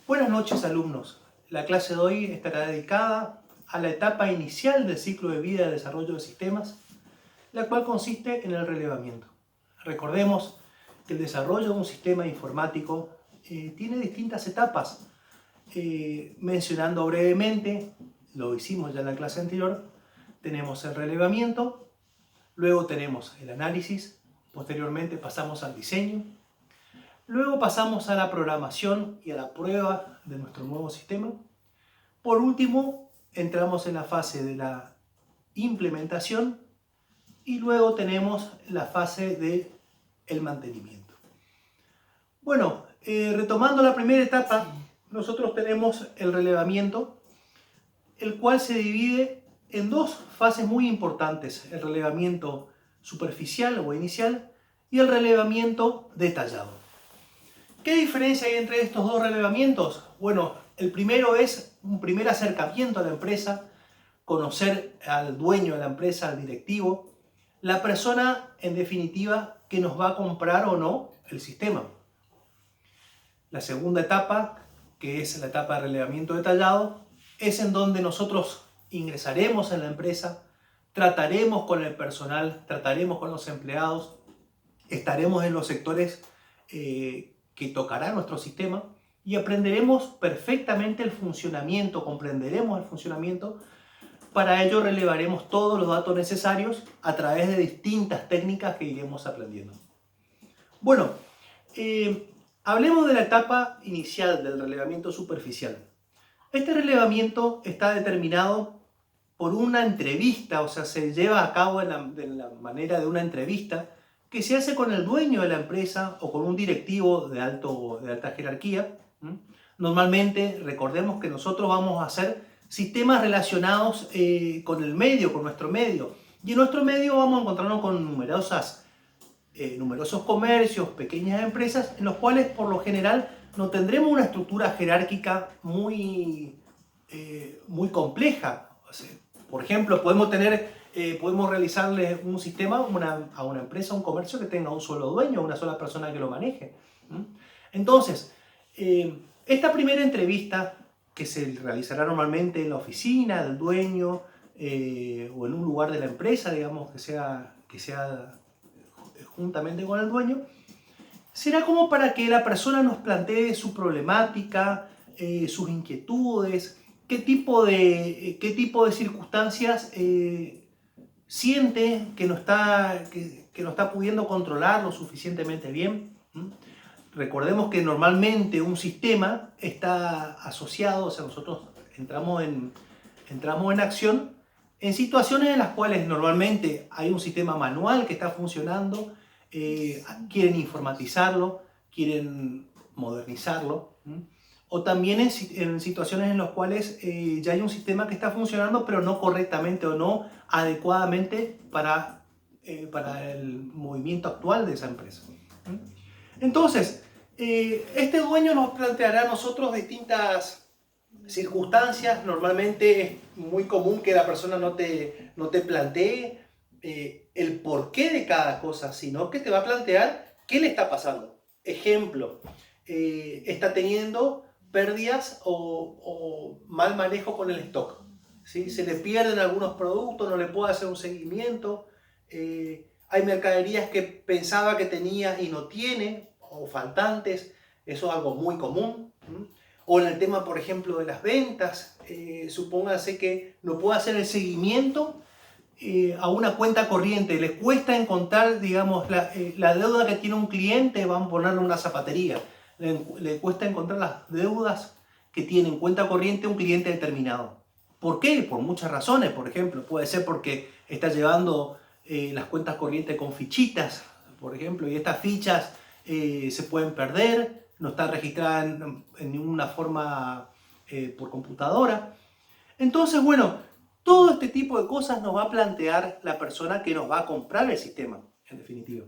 Buenas noches, alumnos. La clase de hoy estará dedicada a la etapa inicial del ciclo de vida de desarrollo de sistemas, la cual consiste en el relevamiento. Recordemos que el desarrollo de un sistema informático tiene distintas etapas. Mencionando brevemente, lo hicimos ya en la clase anterior, tenemos el relevamiento, luego tenemos el análisis, posteriormente pasamos al diseño, luego pasamos a la programación y a la prueba de nuestro nuevo sistema. Por último, entramos en la fase de la implementación y luego tenemos la fase del mantenimiento. Bueno, retomando la primera etapa, nosotros tenemos el relevamiento, el cual se divide en dos fases muy importantes: el relevamiento superficial o inicial y el relevamiento detallado. ¿Qué diferencia hay entre estos dos relevamientos? Bueno, el primero es un primer acercamiento a la empresa, conocer al dueño de la empresa, al directivo, la persona en definitiva que nos va a comprar o no el sistema. La segunda etapa, que es la etapa de relevamiento detallado, es en donde nosotros ingresaremos en la empresa, trataremos con el personal, trataremos con los empleados, estaremos en los sectores que tocará nuestro sistema y aprenderemos perfectamente el funcionamiento, comprenderemos el funcionamiento. Para ello relevaremos todos los datos necesarios a través de distintas técnicas que iremos aprendiendo. Bueno, hablemos de la etapa inicial del relevamiento superficial. Este relevamiento está determinado por una entrevista, o sea, se lleva a cabo de la manera de una entrevista que se hace con el dueño de la empresa o con un directivo de alta jerarquía. Normalmente, recordemos que nosotros vamos a hacer sistemas relacionados con el medio, con nuestro medio. Y en nuestro medio vamos a encontrarnos con numerosos comercios, pequeñas empresas, en los cuales por lo general no tendremos una estructura jerárquica muy compleja. O sea, por ejemplo, podemos realizarle un sistema a una empresa, a un comercio que tenga un solo dueño, una sola persona que lo maneje. Entonces, esta primera entrevista, que se realizará normalmente en la oficina del dueño o en un lugar de la empresa, digamos, que sea juntamente con el dueño, será como para que la persona nos plantee su problemática, sus inquietudes, qué tipo de circunstancias siente que no está pudiendo controlar lo suficientemente bien. Recordemos que normalmente un sistema está asociado, o sea, nosotros entramos en acción en situaciones en las cuales normalmente hay un sistema manual que está funcionando, quieren informatizarlo, quieren modernizarlo, o también en situaciones en las cuales ya hay un sistema que está funcionando pero no correctamente o no adecuadamente para el movimiento actual de esa empresa. Entonces, este dueño nos planteará a nosotros distintas circunstancias. Normalmente es muy común que la persona no te plantee el porqué de cada cosa, sino que te va a plantear qué le está pasando. Ejemplo, está teniendo pérdidas o mal manejo con el stock, ¿sí? Se le pierden algunos productos, no le puede hacer un seguimiento, hay mercaderías que pensaba que tenía y no tiene, o faltantes. Eso es algo muy común. O en el tema, por ejemplo, de las ventas, supóngase que no puede hacer el seguimiento a una cuenta corriente, le cuesta encontrar, digamos, la deuda que tiene un cliente, vamos a ponerle una zapatería, le cuesta encontrar las deudas que tiene en cuenta corriente un cliente determinado. ¿Por qué? Por muchas razones. Por ejemplo, puede ser porque está llevando las cuentas corrientes con fichitas, por ejemplo, y estas fichas se pueden perder, no está registrada en ninguna forma por computadora. Entonces, bueno, todo este tipo de cosas nos va a plantear la persona que nos va a comprar el sistema, en definitiva.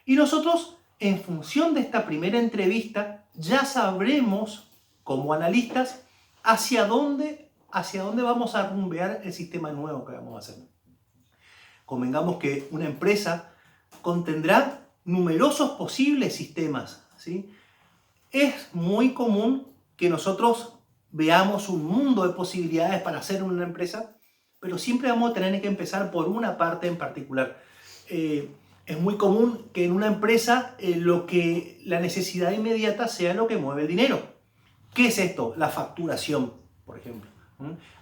Y nosotros, en función de esta primera entrevista, ya sabremos, como analistas, hacia dónde vamos a rumbear el sistema nuevo que vamos a hacer. Convengamos que una empresa contendrá numerosos posibles sistemas, ¿sí? Es muy común que nosotros veamos un mundo de posibilidades para hacer una empresa, pero siempre vamos a tener que empezar por una parte en particular. Es muy común que en una empresa la necesidad inmediata sea lo que mueve el dinero. ¿Qué es esto? La facturación, por ejemplo.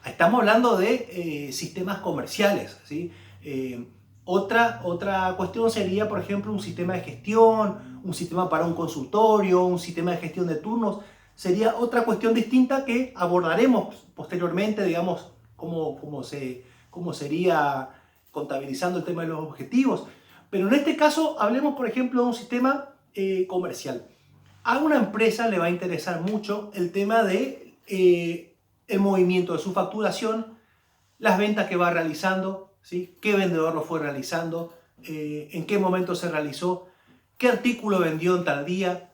Estamos hablando de sistemas comerciales, ¿sí? Otra cuestión sería, por ejemplo, un sistema de gestión, un sistema para un consultorio, un sistema de gestión de turnos. Sería otra cuestión distinta que abordaremos posteriormente, digamos, cómo sería contabilizando el tema de los objetivos. Pero en este caso, hablemos, por ejemplo, de un sistema comercial. A una empresa le va a interesar mucho el tema de el movimiento de su facturación, las ventas que va realizando, ¿sí? Qué vendedor lo fue realizando, en qué momento se realizó, qué artículo vendió en tal día,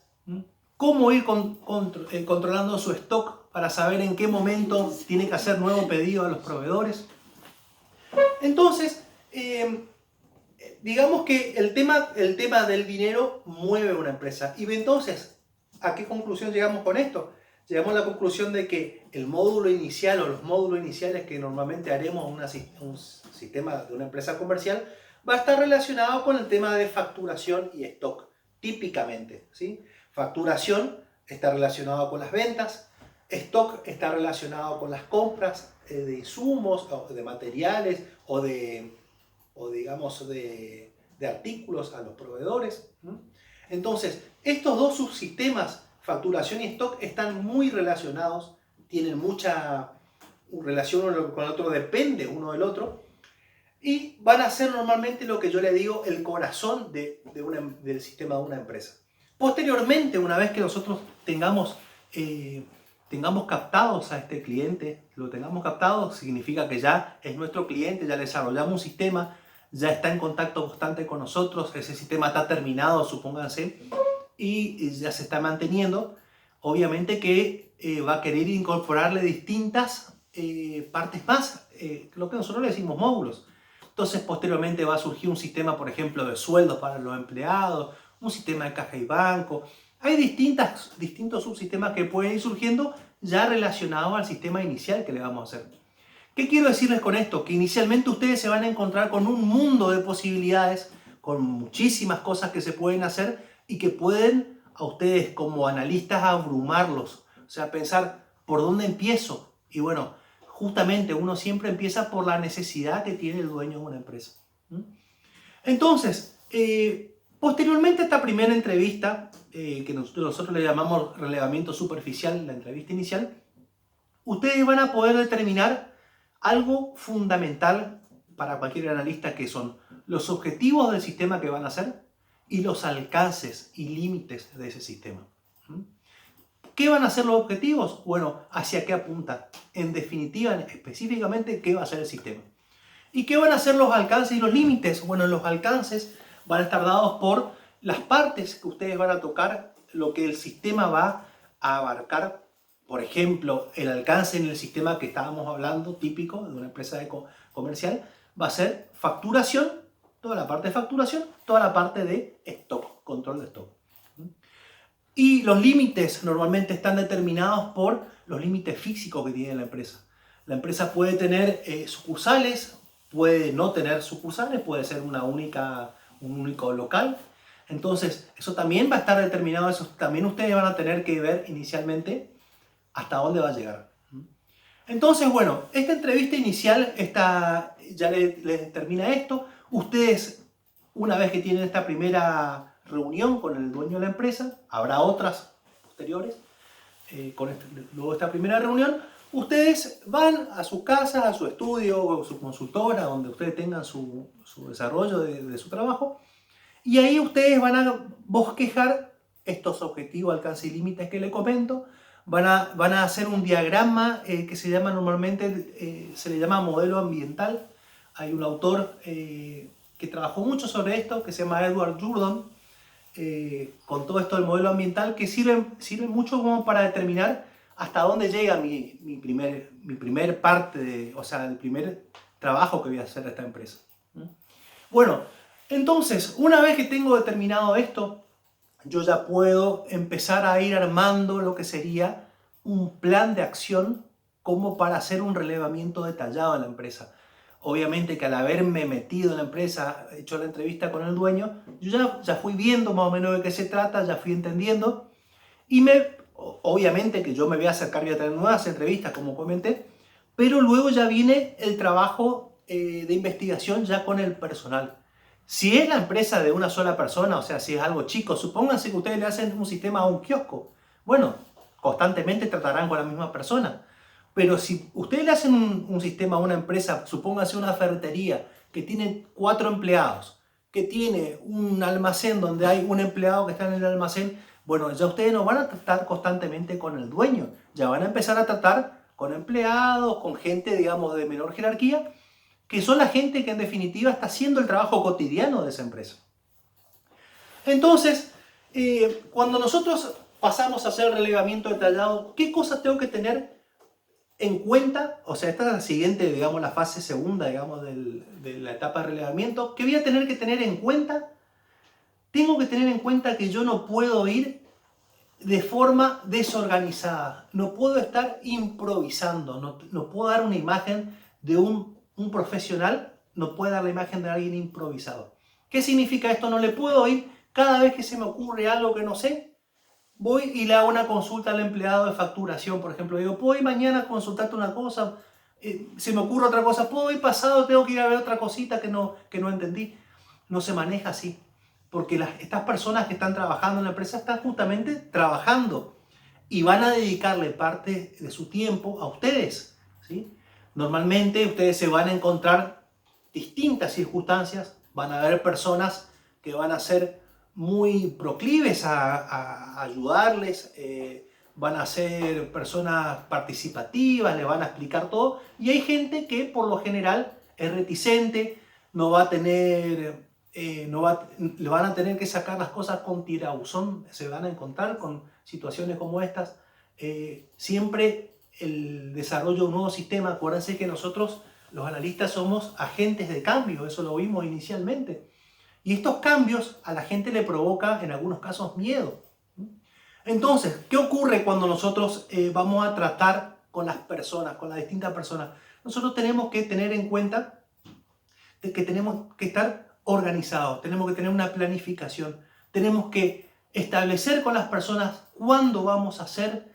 cómo ir controlando su stock para saber en qué momento tiene que hacer nuevo pedido a los proveedores. Entonces, digamos que el tema del dinero mueve una empresa. Y entonces, ¿a qué conclusión llegamos con esto? Llegamos a la conclusión de que el módulo inicial o los módulos iniciales que normalmente haremos en un sistema de una empresa comercial va a estar relacionado con el tema de facturación y stock, típicamente, ¿sí? Facturación está relacionado con las ventas, stock está relacionado con las compras de insumos, o de materiales o digamos de artículos a los proveedores. Entonces, estos dos subsistemas, facturación y stock, están muy relacionados, tienen mucha relación uno con el otro, depende uno del otro, y van a ser normalmente lo que yo le digo el corazón del sistema de una empresa. Posteriormente, una vez que nosotros tengamos captados a este cliente, lo tengamos captado, significa que ya es nuestro cliente, ya le desarrollamos un sistema, ya está en contacto constante con nosotros, ese sistema está terminado, supónganse, y ya se está manteniendo. Obviamente que va a querer incorporarle distintas partes más, lo que nosotros le decimos módulos. Entonces, posteriormente va a surgir un sistema, por ejemplo, de sueldos para los empleados, un sistema de caja y banco. Hay distintos subsistemas que pueden ir surgiendo ya relacionados al sistema inicial que le vamos a hacer. ¿Qué quiero decirles con esto? Que inicialmente ustedes se van a encontrar con un mundo de posibilidades, con muchísimas cosas que se pueden hacer y que pueden a ustedes como analistas abrumarlos. O sea, pensar, ¿por dónde empiezo? Y bueno, justamente uno siempre empieza por la necesidad que tiene el dueño de una empresa. Entonces, posteriormente a esta primera entrevista, que nosotros le llamamos relevamiento superficial, la entrevista inicial, ustedes van a poder determinar algo fundamental para cualquier analista, que son los objetivos del sistema que van a hacer y los alcances y límites de ese sistema. ¿Qué van a ser los objetivos? Bueno, ¿hacia qué apunta? En definitiva, específicamente, ¿qué va a ser el sistema? ¿Y qué van a ser los alcances y los límites? Bueno, los alcances van a estar dados por las partes que ustedes van a tocar, lo que el sistema va a abarcar. Por ejemplo, el alcance en el sistema que estábamos hablando, típico de una empresa comercial, va a ser facturación, toda la parte de facturación, toda la parte de stock, control de stock. Y los límites normalmente están determinados por los límites físicos que tiene la empresa. La empresa puede tener sucursales, puede no tener sucursales, puede ser un único local. Entonces, eso también va a estar determinado, eso también ustedes van a tener que ver inicialmente hasta dónde va a llegar. Entonces, bueno, esta entrevista inicial ya les termina esto. Ustedes, una vez que tienen esta primera reunión con el dueño de la empresa, habrá otras posteriores, luego de esta primera reunión, ustedes van a sus casas, a su estudio o su consultora, donde ustedes tengan su desarrollo de su trabajo, y ahí ustedes van a bosquejar estos objetivos, alcance y límites que les comento. Van a hacer un diagrama que se llama normalmente, se le llama modelo ambiental. Hay un autor que trabajó mucho sobre esto, que se llama Edward Jordan, con todo esto del modelo ambiental, que sirve mucho como para determinar hasta dónde llega mi primer parte, o sea, el primer trabajo que voy a hacer a esta empresa. Bueno, entonces, una vez que tengo determinado esto, yo ya puedo empezar a ir armando lo que sería un plan de acción como para hacer un relevamiento detallado en la empresa. Obviamente que al haberme metido en la empresa, hecho la entrevista con el dueño, yo ya fui viendo más o menos de qué se trata, ya fui entendiendo y obviamente que yo me voy a acercar, voy a tener nuevas entrevistas como comenté, pero luego ya viene el trabajo de investigación ya con el personal. Si es la empresa de una sola persona, o sea, si es algo chico, supónganse que ustedes le hacen un sistema a un kiosco. Bueno, constantemente tratarán con la misma persona. Pero si ustedes le hacen un sistema a una empresa, supónganse una ferretería que tiene 4 empleados, que tiene un almacén donde hay un empleado que está en el almacén, bueno, ya ustedes no van a tratar constantemente con el dueño, ya van a empezar a tratar con empleados, con gente, digamos, de menor jerarquía, que son la gente que en definitiva está haciendo el trabajo cotidiano de esa empresa. Entonces, cuando nosotros pasamos a hacer el relevamiento detallado, ¿qué cosas tengo que tener en cuenta? O sea, esta es la siguiente, digamos, la fase segunda, digamos, de la etapa de relevamiento. ¿Qué voy a tener que tener en cuenta? Tengo que tener en cuenta que yo no puedo ir de forma desorganizada. No puedo estar improvisando. No puedo dar una imagen de un profesional. No puede dar la imagen de alguien improvisado. ¿Qué significa esto? No le puedo ir cada vez que se me ocurre algo que no sé. Voy y le hago una consulta al empleado de facturación, por ejemplo. Digo, ¿puedo ir mañana a consultarte una cosa? Se me ocurre otra cosa. ¿Puedo ir pasado? Tengo que ir a ver otra cosita que no entendí. No se maneja así. Porque estas personas que están trabajando en la empresa están justamente trabajando y van a dedicarle parte de su tiempo a ustedes, ¿sí? Normalmente ustedes se van a encontrar distintas circunstancias. Van a haber personas que van a ser muy proclives a ayudarles, van a ser personas participativas, les van a explicar todo, y hay gente que por lo general es reticente, no va a tener, le van a tener que sacar las cosas con tirabuzón, se van a encontrar con situaciones como estas. Siempre el desarrollo de un nuevo sistema, acuérdense que nosotros los analistas somos agentes de cambio, eso lo vimos inicialmente. Y estos cambios a la gente le provoca en algunos casos miedo. Entonces, ¿qué ocurre cuando nosotros vamos a tratar con las personas, con las distintas personas? Nosotros tenemos que tener en cuenta de que tenemos que estar organizados, tenemos que tener una planificación, tenemos que establecer con las personas cuándo vamos a hacer,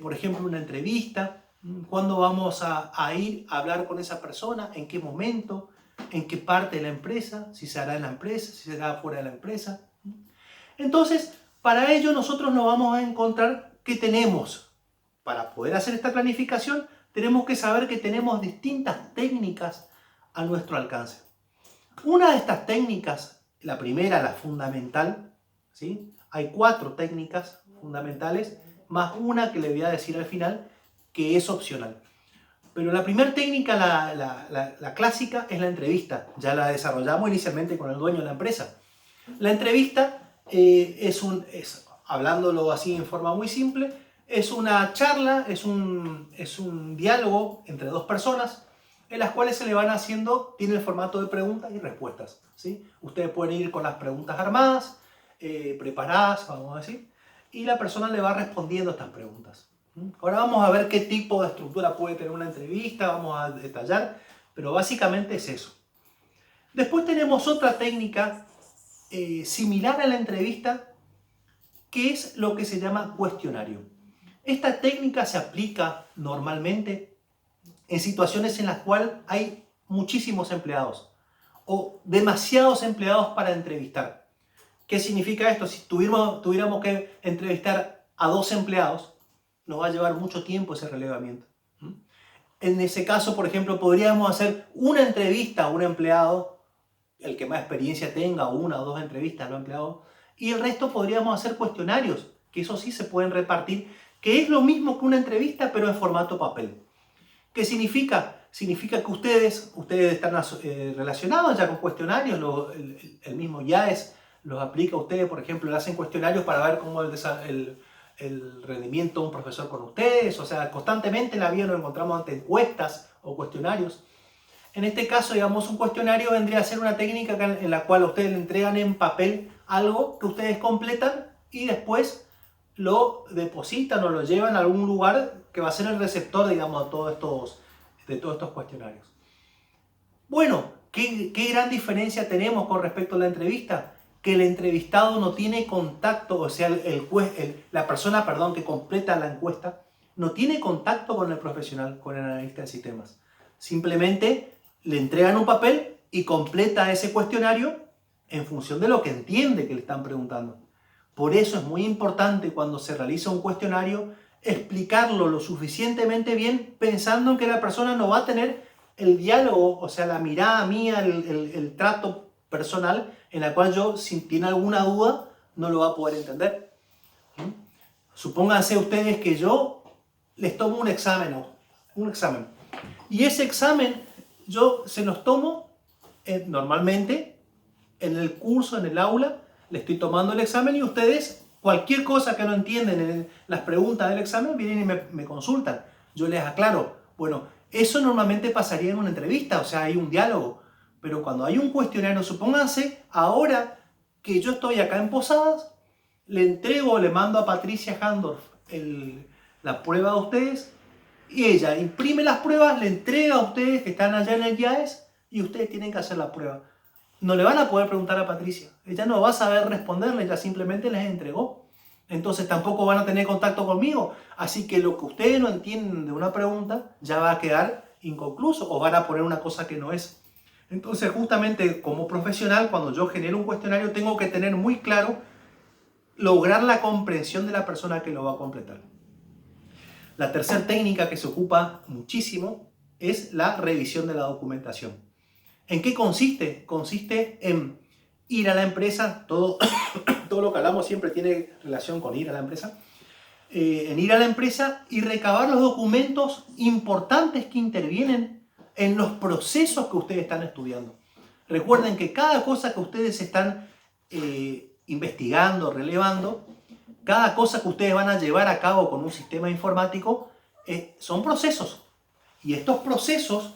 por ejemplo, una entrevista, cuándo vamos a ir a hablar con esa persona, en qué momento, en qué parte de la empresa, si se hará en la empresa, si se hará fuera de la empresa. Entonces, para ello nosotros nos vamos a encontrar que tenemos, para poder hacer esta planificación, tenemos que saber que tenemos distintas técnicas a nuestro alcance. Una de estas técnicas, la primera, la fundamental, ¿sí? Hay 4 técnicas fundamentales, más una que le voy a decir al final, que es opcional. Pero la primera técnica, la clásica, es la entrevista. Ya la desarrollamos inicialmente con el dueño de la empresa. La entrevista hablándolo así en forma muy simple, es una charla, es un diálogo entre 2 personas en las cuales se le van haciendo, tiene el formato de preguntas y respuestas, ¿sí? Ustedes pueden ir con las preguntas armadas, preparadas, vamos a decir, y la persona le va respondiendo estas preguntas. Ahora vamos a ver qué tipo de estructura puede tener una entrevista, vamos a detallar, pero básicamente es eso. Después tenemos otra técnica similar a la entrevista, que es lo que se llama cuestionario. Esta técnica se aplica normalmente en situaciones en las cuales hay muchísimos empleados o demasiados empleados para entrevistar. ¿Qué significa esto? Si tuviéramos que entrevistar a 2 empleados, nos va a llevar mucho tiempo ese relevamiento. En ese caso, por ejemplo, podríamos hacer una entrevista a un empleado, el que más experiencia tenga, 1 o 2 entrevistas a los empleados, y el resto podríamos hacer cuestionarios, que eso sí se pueden repartir, que es lo mismo que una entrevista, pero en formato papel. ¿Qué significa? Significa que ustedes están relacionados ya con cuestionarios, el mismo IAES los aplica a ustedes, por ejemplo, le hacen cuestionarios para ver cómo el rendimiento de un profesor con ustedes, o sea, constantemente en la vida nos encontramos ante encuestas o cuestionarios. En este caso, digamos, un cuestionario vendría a ser una técnica en la cual ustedes le entregan en papel algo que ustedes completan y después lo depositan o lo llevan a algún lugar que va a ser el receptor, digamos, de todos estos cuestionarios. Bueno, ¿qué gran diferencia tenemos con respecto a la entrevista? Que el entrevistado no tiene contacto, o sea, la persona, perdón, que completa la encuesta, no tiene contacto con el profesional, con el analista de sistemas. Simplemente le entregan un papel y completa ese cuestionario en función de lo que entiende que le están preguntando. Por eso es muy importante cuando se realiza un cuestionario explicarlo lo suficientemente bien pensando en que la persona no va a tener el diálogo, o sea, la mirada mía, el trato personal en la cual yo, si tiene alguna duda, no lo va a poder entender. ¿Sí? Supónganse ustedes que yo les tomo un examen. Y ese examen yo se los tomo normalmente en el curso, en el aula, le estoy tomando el examen y ustedes, cualquier cosa que no entienden en las preguntas del examen, vienen y me consultan. Yo les aclaro. Bueno, eso normalmente pasaría en una entrevista, o sea, hay un diálogo. Pero cuando hay un cuestionario, supónganse, ahora que yo estoy acá en Posadas, le mando a Patricia Handorf la prueba de ustedes y ella imprime las pruebas, le entrega a ustedes que están allá en el IAES y ustedes tienen que hacer la prueba. No le van a poder preguntar a Patricia. Ella no va a saber responderle, ella simplemente les entregó. Entonces tampoco van a tener contacto conmigo. Así que lo que ustedes no entienden de una pregunta ya va a quedar inconcluso o van a poner una cosa que no es. Entonces justamente como profesional, cuando yo genero un cuestionario, tengo que tener muy claro lograr la comprensión de la persona que lo va a completar. La tercera técnica que se ocupa muchísimo es la revisión de la documentación. ¿En qué consiste? Consiste en ir a la empresa, todo lo que hablamos siempre tiene relación con ir a la empresa, en ir a la empresa y recabar los documentos importantes que intervienen en los procesos que ustedes están estudiando. Recuerden que cada cosa que ustedes están investigando, relevando, cada cosa que ustedes van a llevar a cabo con un sistema informático, son procesos. Y estos procesos,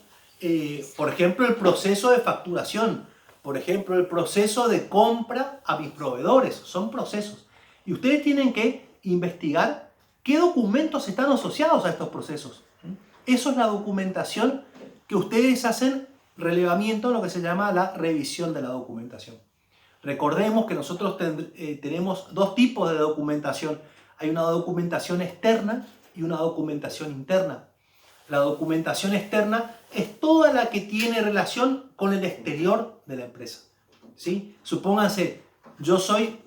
por ejemplo, el proceso de facturación, por ejemplo, el proceso de compra a mis proveedores, son procesos. Y ustedes tienen que investigar qué documentos están asociados a estos procesos. Eso es la documentación que ustedes hacen relevamiento en lo que se llama la revisión de la documentación. Recordemos que nosotros tenemos dos tipos de documentación. Hay una documentación externa y una documentación interna. La documentación externa es toda la que tiene relación con el exterior de la empresa. ¿Sí? Supónganse, yo soy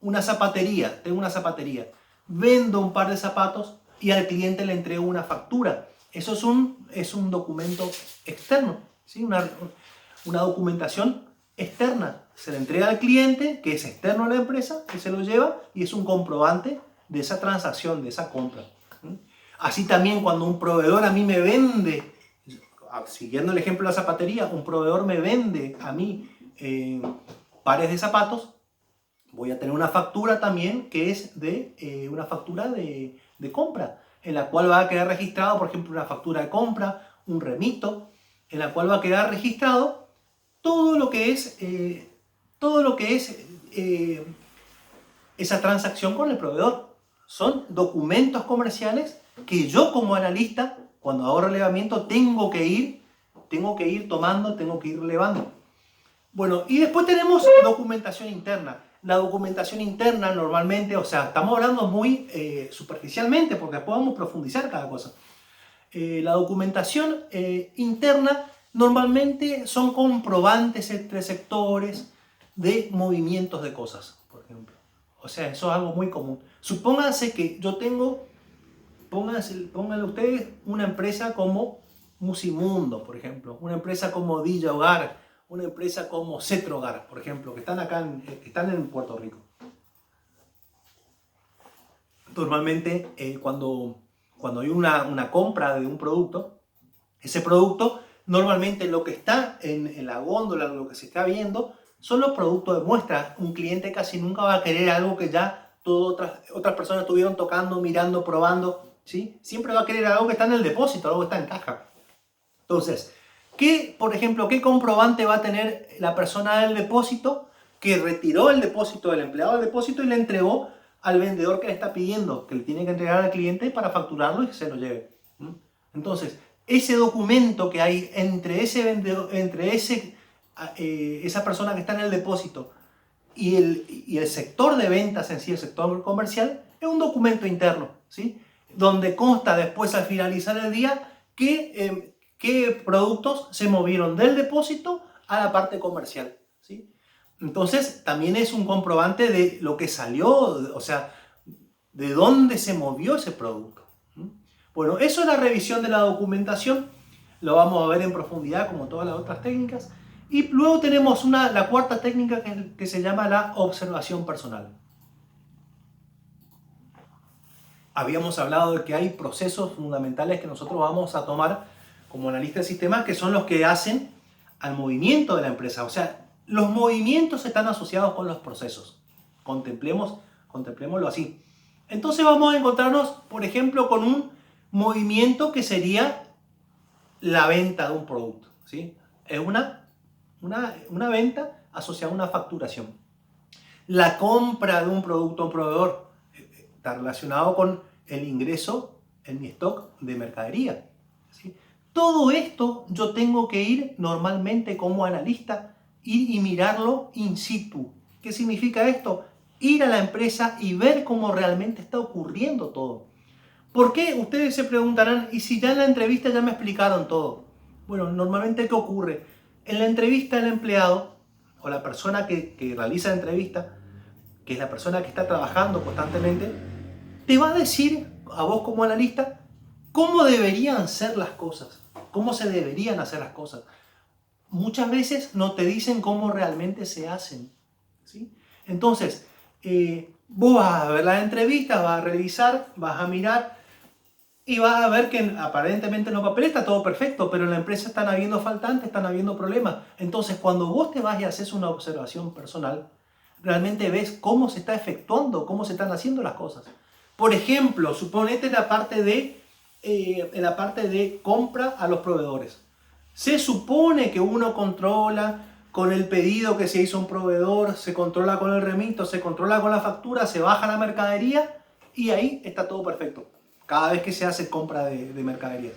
una zapatería, tengo una zapatería, vendo un par de zapatos y al cliente le entrego una factura. Eso es un documento externo, ¿sí? Una documentación externa. Se le entrega al cliente, que es externo a la empresa, que se lo lleva y es un comprobante de esa transacción, de esa compra. Así también cuando un proveedor a mí me vende, siguiendo el ejemplo de la zapatería, un proveedor me vende a mí pares de zapatos, voy a tener una factura también que es de una factura de compra, en la cual va a quedar registrado, por ejemplo, una factura de compra, un remito, en la cual va a quedar registrado todo lo que es esa transacción con el proveedor. Son documentos comerciales que yo como analista, cuando hago relevamiento, tengo que ir tomando, tengo que ir relevando. Bueno, y después tenemos documentación interna. La documentación interna normalmente, o sea, estamos hablando muy superficialmente porque podemos profundizar cada cosa. La documentación interna normalmente son comprobantes entre sectores de movimientos de cosas, por ejemplo. O sea, eso es algo muy común. Supónganse que yo tengo, pónganle ustedes una empresa como Musimundo, por ejemplo, una empresa como Dilla Hogar, una empresa como Cetrogar, por ejemplo, que están acá, están en Puerto Rico. Normalmente, cuando hay una compra de un producto, ese producto, normalmente lo que está en la góndola, lo que se está viendo, son los productos de muestra. Un cliente casi nunca va a querer algo que ya otras personas estuvieron tocando, mirando, probando, ¿sí? Siempre va a querer algo que está en el depósito, algo que está en caja. Entonces, por ejemplo, ¿qué comprobante va a tener la persona del depósito que retiró el depósito, el empleado del depósito y le entregó al vendedor que le está pidiendo, que le tiene que entregar al cliente para facturarlo y que se lo lleve. Entonces, ese documento que hay entre ese vendedor, entre esa persona que está en el depósito y el sector de ventas en sí, el sector comercial, es un documento interno, ¿sí? Donde consta después al finalizar el día qué productos se movieron del depósito a la parte comercial, ¿sí? Entonces también es un comprobante de lo que salió, o sea, de dónde se movió ese producto. Bueno, eso es la revisión de la documentación, lo vamos a ver en profundidad como todas las otras técnicas. Y luego tenemos la cuarta técnica que se llama la observación personal. Habíamos hablado de que hay procesos fundamentales que nosotros vamos a tomar como analistas de sistemas, que son los que hacen al movimiento de la empresa. O sea, los movimientos están asociados con los procesos. Contemplémoslo así. Entonces vamos a encontrarnos, por ejemplo, con un movimiento que sería la venta de un producto, ¿sí? Es una venta asociada a una facturación. La compra de un producto a un proveedor está relacionado con el ingreso en mi stock de mercadería, ¿sí? Todo esto yo tengo que ir normalmente como analista, ir y mirarlo in situ. ¿Qué significa esto? Ir a la empresa y ver cómo realmente está ocurriendo todo. ¿Por qué? Ustedes se preguntarán, ¿y si ya en la entrevista ya me explicaron todo? Bueno, normalmente ¿qué ocurre? En la entrevista el empleado o la persona que realiza la entrevista, que es la persona que está trabajando constantemente, te va a decir a vos como analista cómo deberían ser las cosas, cómo se deberían hacer las cosas. Muchas veces no te dicen cómo realmente se hacen, ¿sí? Entonces, vos vas a ver la entrevista, vas a revisar, vas a mirar y vas a ver que aparentemente en los papeles está todo perfecto, pero en la empresa están habiendo faltantes, están habiendo problemas. Entonces, cuando vos te vas y haces una observación personal, realmente ves cómo se está efectuando, cómo se están haciendo las cosas. Por ejemplo, suponete en la parte de compra a los proveedores. Se supone que uno controla con el pedido que se hizo a un proveedor, se controla con el remito, se controla con la factura, se baja la mercadería y ahí está todo perfecto. Cada vez que se hace compra de mercaderías.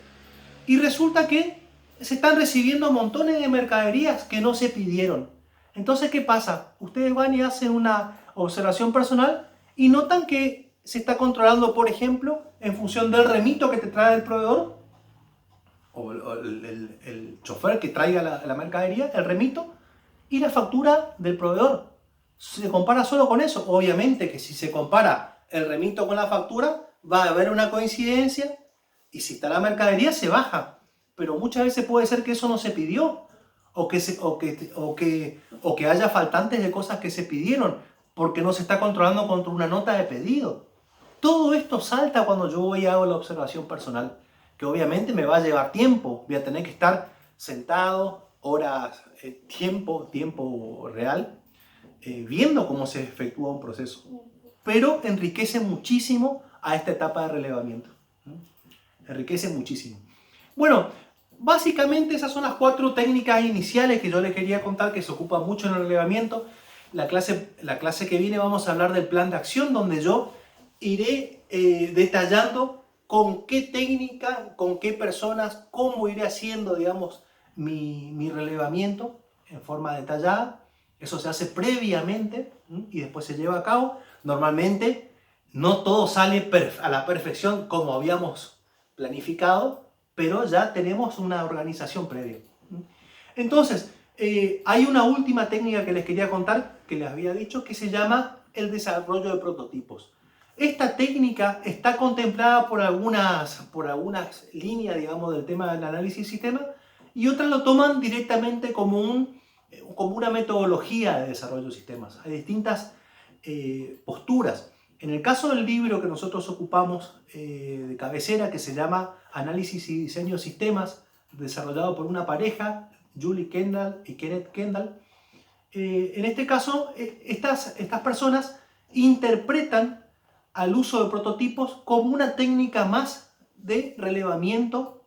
Y resulta que se están recibiendo montones de mercaderías que no se pidieron. Entonces, ¿qué pasa? Ustedes van y hacen una observación personal y notan que se está controlando, por ejemplo, en función del remito que te trae el proveedor o el chofer que traiga la mercadería, el remito y la factura del proveedor. Se compara solo con eso. Obviamente que si se compara el remito con la factura, va a haber una coincidencia y si está la mercadería se baja. Pero muchas veces puede ser que eso no se pidió o que haya faltantes de cosas que se pidieron porque no se está controlando contra una nota de pedido. Todo esto salta cuando yo voy y hago la observación personal, que obviamente me va a llevar tiempo. Voy a tener que estar sentado horas, tiempo real, viendo cómo se efectúa un proceso. Pero enriquece muchísimo a esta etapa de relevamiento. Enriquece muchísimo. Bueno, básicamente esas son las 4 técnicas iniciales que yo les quería contar que se ocupan mucho en el relevamiento. La clase que viene vamos a hablar del plan de acción, donde yo iré detallando con qué técnica, con qué personas, cómo iré haciendo, digamos, mi relevamiento en forma detallada. Eso se hace previamente y después se lleva a cabo. Normalmente no todo sale a la perfección como habíamos planificado, pero ya tenemos una organización previa. Entonces, hay una última técnica que les quería contar, que les había dicho, que se llama el desarrollo de prototipos. Esta técnica está contemplada por algunas líneas, digamos, del tema del análisis de sistema, y otras lo toman directamente como una metodología de desarrollo de sistemas. Hay distintas posturas. En el caso del libro que nosotros ocupamos de cabecera, que se llama Análisis y Diseño de Sistemas, desarrollado por una pareja, Julie Kendall y Kenneth Kendall, en este caso, estas personas interpretan al uso de prototipos como una técnica más de relevamiento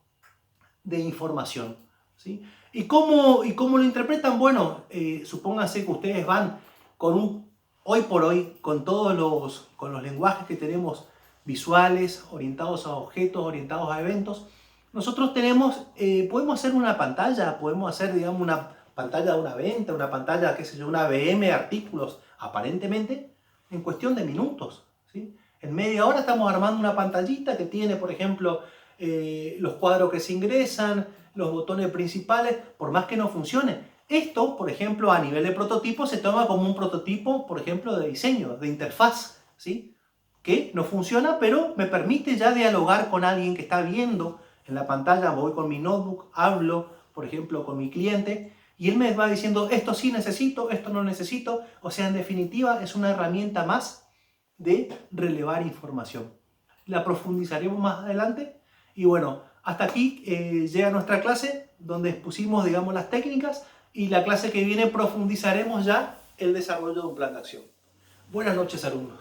de información, ¿sí? ¿Y cómo lo interpretan? Bueno, supónganse que ustedes van con Hoy por hoy, con con los lenguajes que tenemos visuales, orientados a objetos, orientados a eventos, nosotros podemos hacer una pantalla, podemos hacer, digamos, una pantalla de una venta, una pantalla, qué sé yo, una VM, artículos, aparentemente, en cuestión de minutos, ¿sí? En media hora estamos armando una pantallita que tiene, por ejemplo, los cuadros que se ingresan, los botones principales, por más que no funcione. Esto, por ejemplo, a nivel de prototipo, se toma como un prototipo, por ejemplo, de diseño, de interfaz, ¿sí? Que no funciona, pero me permite ya dialogar con alguien que está viendo en la pantalla. Voy con mi notebook, hablo, por ejemplo, con mi cliente, y él me va diciendo, esto sí necesito, esto no necesito. O sea, en definitiva, es una herramienta más de relevar información. La profundizaremos más adelante. Y bueno, hasta aquí llega nuestra clase, donde expusimos, digamos, las técnicas, y la clase que viene profundizaremos ya el desarrollo de un plan de acción. Buenas noches, alumnos.